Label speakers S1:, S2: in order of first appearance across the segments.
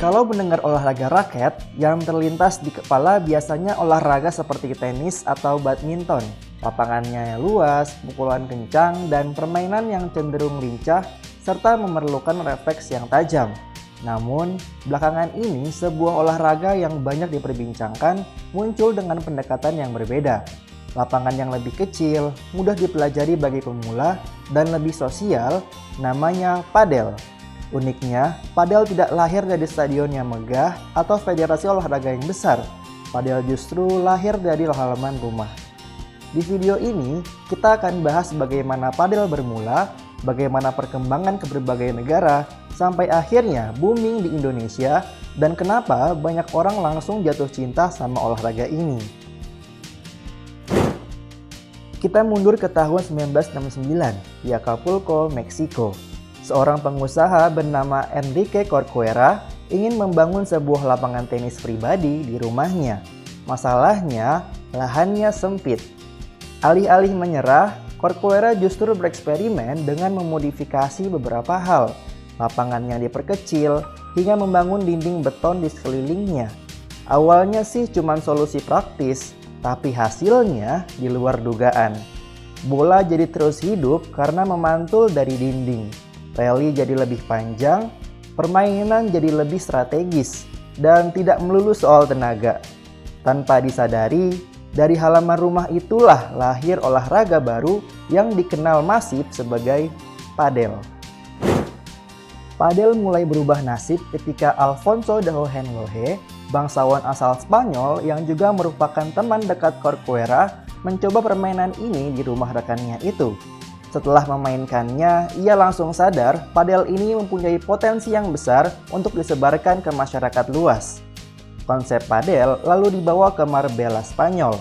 S1: Kalau mendengar olahraga raket, yang terlintas di kepala biasanya olahraga seperti tenis atau badminton. Lapangannya luas, pukulan kencang, dan permainan yang cenderung lincah, serta memerlukan refleks yang tajam. Namun, belakangan ini sebuah olahraga yang banyak diperbincangkan muncul dengan pendekatan yang berbeda. Lapangan yang lebih kecil, mudah dipelajari bagi pemula, dan lebih sosial, namanya padel. Uniknya, padel tidak lahir dari stadion yang megah atau federasi olahraga yang besar. Padel justru lahir dari halaman rumah. Di video ini, kita akan bahas bagaimana padel bermula, bagaimana perkembangan ke berbagai negara, sampai akhirnya booming di Indonesia, dan kenapa banyak orang langsung jatuh cinta sama olahraga ini. Kita mundur ke tahun 1969 di Acapulco, Meksiko. Seorang pengusaha bernama Enrique Corcuera ingin membangun sebuah lapangan tenis pribadi di rumahnya. Masalahnya, lahannya sempit. Alih-alih menyerah, Corcuera justru bereksperimen dengan memodifikasi beberapa hal. Lapangan yang diperkecil hingga membangun dinding beton di sekelilingnya. Awalnya sih cuma solusi praktis, tapi hasilnya di luar dugaan. Bola jadi terus hidup karena memantul dari dinding. Rally jadi lebih panjang, permainan jadi lebih strategis, dan tidak melulu soal tenaga. Tanpa disadari, dari halaman rumah itulah lahir olahraga baru yang dikenal masif sebagai padel. Padel mulai berubah nasib ketika Alfonso de Hohenlohe, bangsawan asal Spanyol yang juga merupakan teman dekat Corcuera, mencoba permainan ini di rumah rekannya itu. Setelah memainkannya, ia langsung sadar padel ini mempunyai potensi yang besar untuk disebarkan ke masyarakat luas. Konsep padel lalu dibawa ke Marbella, Spanyol.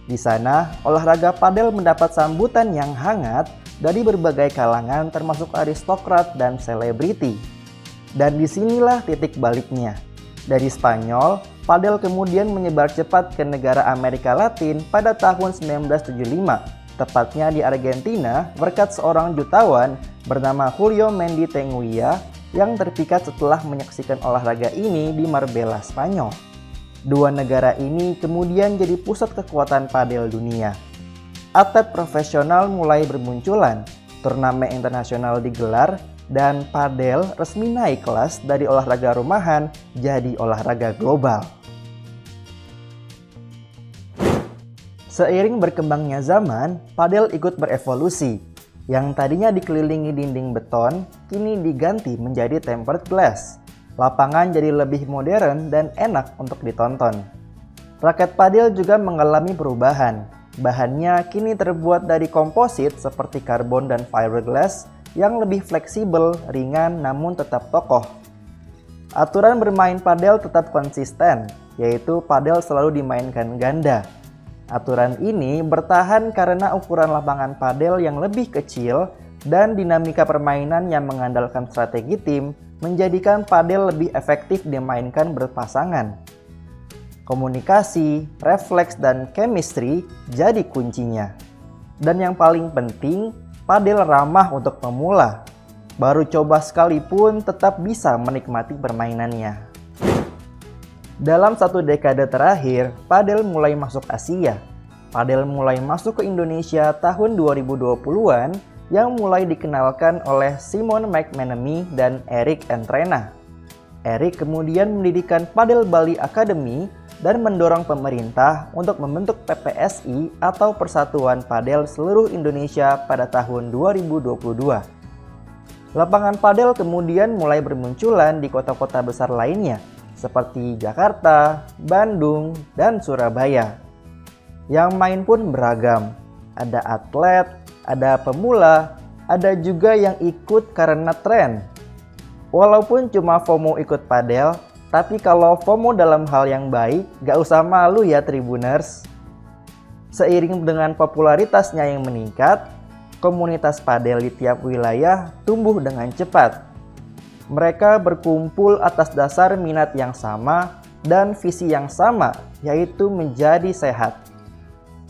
S1: Di sana, olahraga padel mendapat sambutan yang hangat dari berbagai kalangan termasuk aristokrat dan selebriti. Dan disinilah titik baliknya. Dari Spanyol, padel kemudian menyebar cepat ke negara Amerika Latin pada tahun 1975. Tepatnya di Argentina berkat seorang jutawan bernama Julio Menditenguia yang terpikat setelah menyaksikan olahraga ini di Marbella, Spanyol. Dua negara ini kemudian jadi pusat kekuatan padel dunia. Atlet profesional mulai bermunculan, turnamen internasional digelar, dan padel resmi naik kelas dari olahraga rumahan jadi olahraga global. Seiring berkembangnya zaman, padel ikut berevolusi. Yang tadinya dikelilingi dinding beton, kini diganti menjadi tempered glass. Lapangan jadi lebih modern dan enak untuk ditonton. Raket padel juga mengalami perubahan. Bahannya kini terbuat dari komposit seperti karbon dan fiberglass yang lebih fleksibel, ringan, namun tetap kokoh. Aturan bermain padel tetap konsisten, yaitu padel selalu dimainkan ganda. Aturan ini bertahan karena ukuran lapangan padel yang lebih kecil dan dinamika permainan yang mengandalkan strategi tim menjadikan padel lebih efektif dimainkan berpasangan. Komunikasi, refleks, dan chemistry jadi kuncinya. Dan yang paling penting, padel ramah untuk pemula. Baru coba sekalipun tetap bisa menikmati permainannya. Dalam satu dekade terakhir, padel mulai masuk Asia. Padel mulai masuk ke Indonesia tahun 2020-an yang mulai dikenalkan oleh Simon McManamy dan Eric Entrena. Eric kemudian mendirikan Padel Bali Academy dan mendorong pemerintah untuk membentuk PPSI atau Persatuan Padel Seluruh Indonesia pada tahun 2022. Lapangan padel kemudian mulai bermunculan di kota-kota besar lainnya, seperti Jakarta, Bandung, dan Surabaya. Yang main pun beragam. Ada atlet, ada pemula, ada juga yang ikut karena tren. Walaupun cuma FOMO ikut padel, tapi kalau FOMO dalam hal yang baik, gak usah malu ya Tribuners. Seiring dengan popularitasnya yang meningkat, komunitas padel di tiap wilayah tumbuh dengan cepat. Mereka berkumpul atas dasar minat yang sama dan visi yang sama, yaitu menjadi sehat.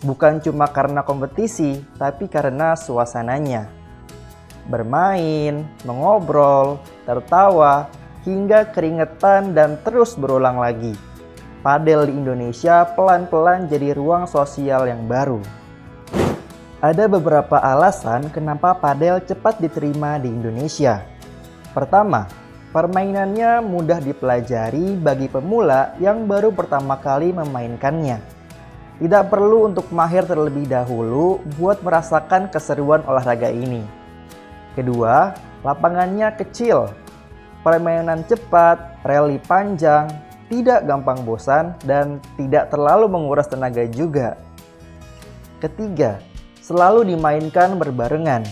S1: Bukan cuma karena kompetisi, tapi karena suasananya. Bermain, mengobrol, tertawa, hingga keringetan dan terus berulang lagi. Padel di Indonesia pelan-pelan jadi ruang sosial yang baru. Ada beberapa alasan kenapa padel cepat diterima di Indonesia. Pertama, permainannya mudah dipelajari bagi pemula yang baru pertama kali memainkannya. Tidak perlu untuk mahir terlebih dahulu buat merasakan keseruan olahraga ini. Kedua, lapangannya kecil. Permainan cepat, rally panjang, tidak gampang bosan, dan tidak terlalu menguras tenaga juga. Ketiga, selalu dimainkan berbarengan.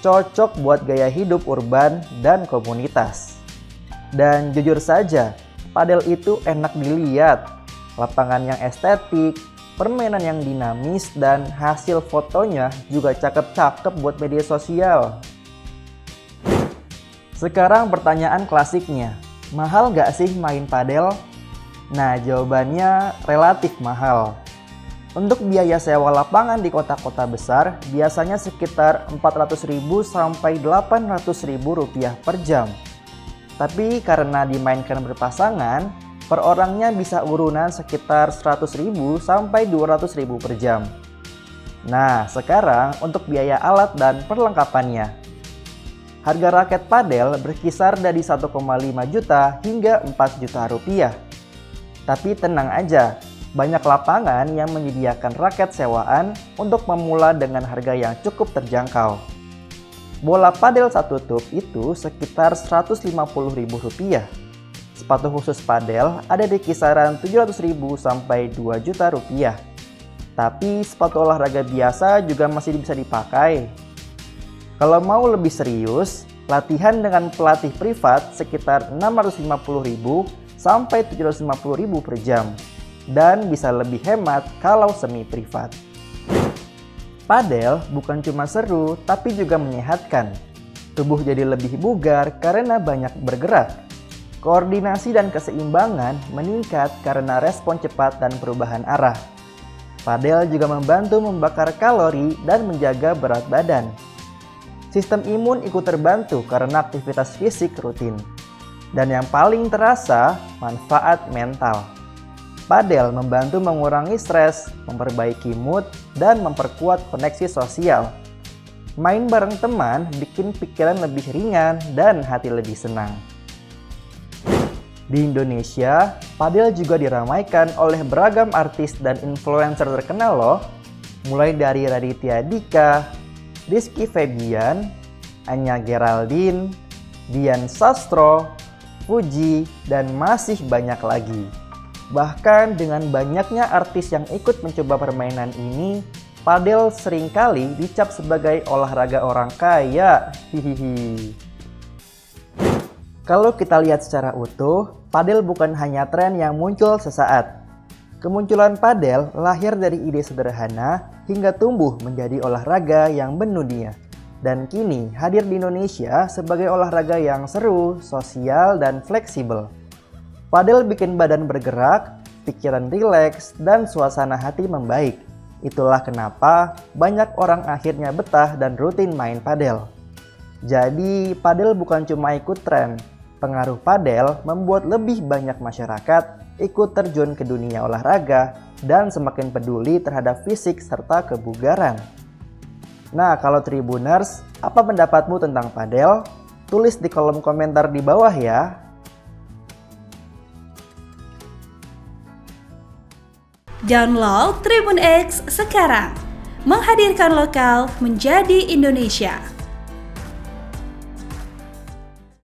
S1: Cocok buat gaya hidup urban dan komunitas. Dan jujur saja, padel itu enak dilihat. Lapangan yang estetik, permainan yang dinamis, dan hasil fotonya juga cakep-cakep buat media sosial. Sekarang pertanyaan klasiknya, mahal nggak sih main padel? Nah, jawabannya relatif mahal. Untuk biaya sewa lapangan di kota-kota besar biasanya sekitar Rp400.000 sampai Rp800.000 per jam. Tapi karena dimainkan berpasangan, per orangnya bisa urunan sekitar Rp100.000 sampai Rp200.000 per jam. Nah, sekarang untuk biaya alat dan perlengkapannya. Harga raket padel berkisar dari 1,5 juta hingga 4 juta rupiah. Tapi tenang aja, banyak lapangan yang menyediakan raket sewaan untuk pemula dengan harga yang cukup terjangkau. Bola padel satu tup itu sekitar Rp150.000. Sepatu khusus padel ada di kisaran Rp700.000 sampai Rp2 juta. Tapi sepatu olahraga biasa juga masih bisa dipakai. Kalau mau lebih serius, latihan dengan pelatih privat sekitar Rp650.000 sampai Rp750.000 per jam. Dan bisa lebih hemat kalau semi privat. Padel bukan cuma seru, tapi juga menyehatkan. Tubuh jadi lebih bugar karena banyak bergerak. Koordinasi dan keseimbangan meningkat karena respon cepat dan perubahan arah. Padel juga membantu membakar kalori dan menjaga berat badan. Sistem imun ikut terbantu karena aktivitas fisik rutin. Dan yang paling terasa, manfaat mental. Padel membantu mengurangi stres, memperbaiki mood, dan memperkuat koneksi sosial. Main bareng teman bikin pikiran lebih ringan dan hati lebih senang. Di Indonesia, padel juga diramaikan oleh beragam artis dan influencer terkenal loh. Mulai dari Raditya Dika, Rizky Febian, Anya Geraldine, Dian Sastro, Fuji, dan masih banyak lagi. Bahkan dengan banyaknya artis yang ikut mencoba permainan ini, padel seringkali dicap sebagai olahraga orang kaya. Hihihi. Kalau kita lihat secara utuh, padel bukan hanya tren yang muncul sesaat. Kemunculan padel lahir dari ide sederhana hingga tumbuh menjadi olahraga yang mendunia. Dan kini hadir di Indonesia sebagai olahraga yang seru, sosial, dan fleksibel. Padel bikin badan bergerak, pikiran rileks, dan suasana hati membaik. Itulah kenapa banyak orang akhirnya betah dan rutin main padel. Jadi, padel bukan cuma ikut tren. Pengaruh padel membuat lebih banyak masyarakat ikut terjun ke dunia olahraga dan semakin peduli terhadap fisik serta kebugaran. Nah, kalau Tribuners, apa pendapatmu tentang padel? Tulis di kolom komentar di bawah ya.
S2: Download Tribun X sekarang, menghadirkan lokal menjadi Indonesia.